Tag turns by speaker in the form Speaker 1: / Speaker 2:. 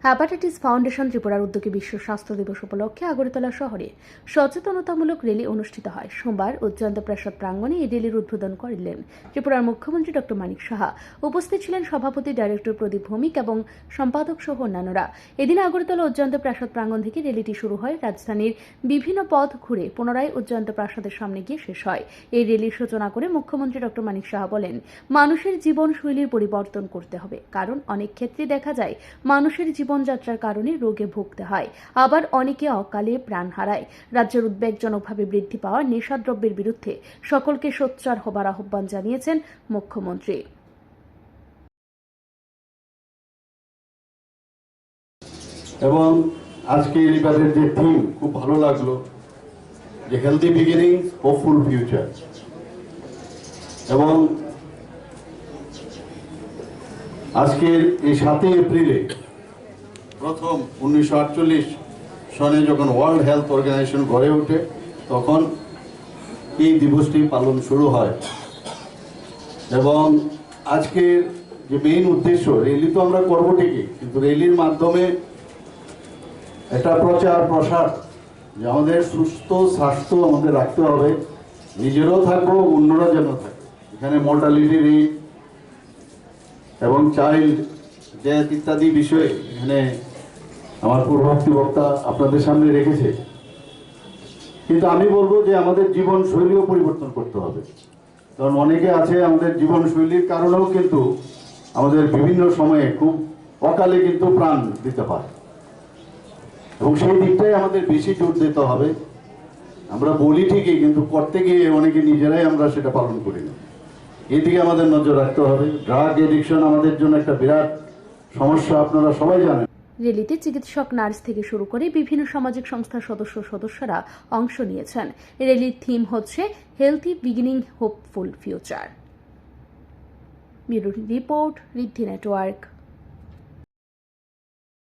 Speaker 1: Hepatitis foundation ত্রিপুরার উদ্যোগে বিশ্ব স্বাস্থ্য দিবস উপলক্ষে আগরতলা শহরে সচেতনতামূলক র্যালি অনুষ্ঠিত হয়। সোমবার উজ্জয়ন্ত প্রাসাদ প্রাঙ্গণে এই র্যালির উদ্বোধন করলেন ত্রিপুরার মুখ্যমন্ত্রী ডক্টর মানিক সাহা। উপস্থিত ছিলেন সভাপতি ডাইরেক্টর প্রদীপ ভৌমিক এবং সম্পাদক সহ অন্যান্যরা। এদিন আগরতলা উজ্জয়ন্ত প্রাসাদ প্রাঙ্গণ থেকে র্যালিটি শুরু হয়। রাজধানীর বিভিন্ন পথ ঘুরে পুনরায় উজ্জয়ন্ত প্রাসাদের সামনে গিয়ে শেষ হয়। এই র্যালির সূচনা করে মুখ্যমন্ত্রী ডক্টর মানিক সাহা বলেন, মানুষের জীবনশৈলীর পরিবর্তন করতে হবে, কারণ অনেক ক্ষেত্রে দেখা যায় মানুষের জীবনযাত্রার কারণে রোগে ভুগতে হয়, আবার অনেকে অকালে প্রাণ হারায়। রাজ্যের উদ্বেগজনকভাবে বৃদ্ধি পাওয়া নেশাদ্রব্যের বিরুদ্ধে সকলকে সোচ্চার হবার আহ্বান জানিয়েছেন মুখ্যমন্ত্রী।
Speaker 2: এবং আজকে এলিবাদের যে থিম খুব ভালো লাগলো, যে হেলদি বিগিনিং হোপফুল ফিউচার। এবং আজকের এই 7 এপ্রিলে প্রথম 1948 সনে যখন ওয়ার্ল্ড হেলথ অর্গানাইজেশন গড়ে ওঠে, তখন এই দিবসটি পালন শুরু হয়। এবং আজকের যে মেইন উদ্দেশ্য, র্যালি তো আমরা করবো ঠিকই, কিন্তু র্যালির মাধ্যমে একটা প্রচার প্রসার, যে আমাদের সুস্থ স্বাস্থ্য আমাদের রাখতে হবে, নিজেরও থাকবো, অন্যরা যেন থাকে। এখানে মর্টালিটি রেট এবং চাইল্ড ডেথ ইত্যাদি বিষয়ে এখানে আমার পূর্ববর্তী বক্তা আপনাদের সামনে রেখেছে। কিন্তু আমি বলবো যে আমাদের জীবনশৈলীও পরিবর্তন করতে হবে, কারণ অনেকে আছে আমাদের জীবনশৈলীর কারণেও কিন্তু আমাদের বিভিন্ন সময়ে খুব অকালে কিন্তু প্রাণ দিতে পারে, এবং সেই দিকটাই আমাদের বেশি জোর দিতে হবে। আমরা বলি ঠিকই, কিন্তু করতে গিয়ে অনেকে নিজেরাই আমরা সেটা পালন করি না। এদিকে আমাদের নজর রাখতে হবে। ড্রাগ এডিকশন আমাদের জন্য একটা বিরাট সমস্যা, আপনারা সবাই জানেন।
Speaker 1: র্যালিতে চিকিৎসক, নার্স থেকে শুরু করে বিভিন্ন সামাজিক সংস্থার সদস্যরা অংশ নিয়েছেন। র্যালির থিম হচ্ছে healthy beginning hopeful future. Bureau report, Riddhi network.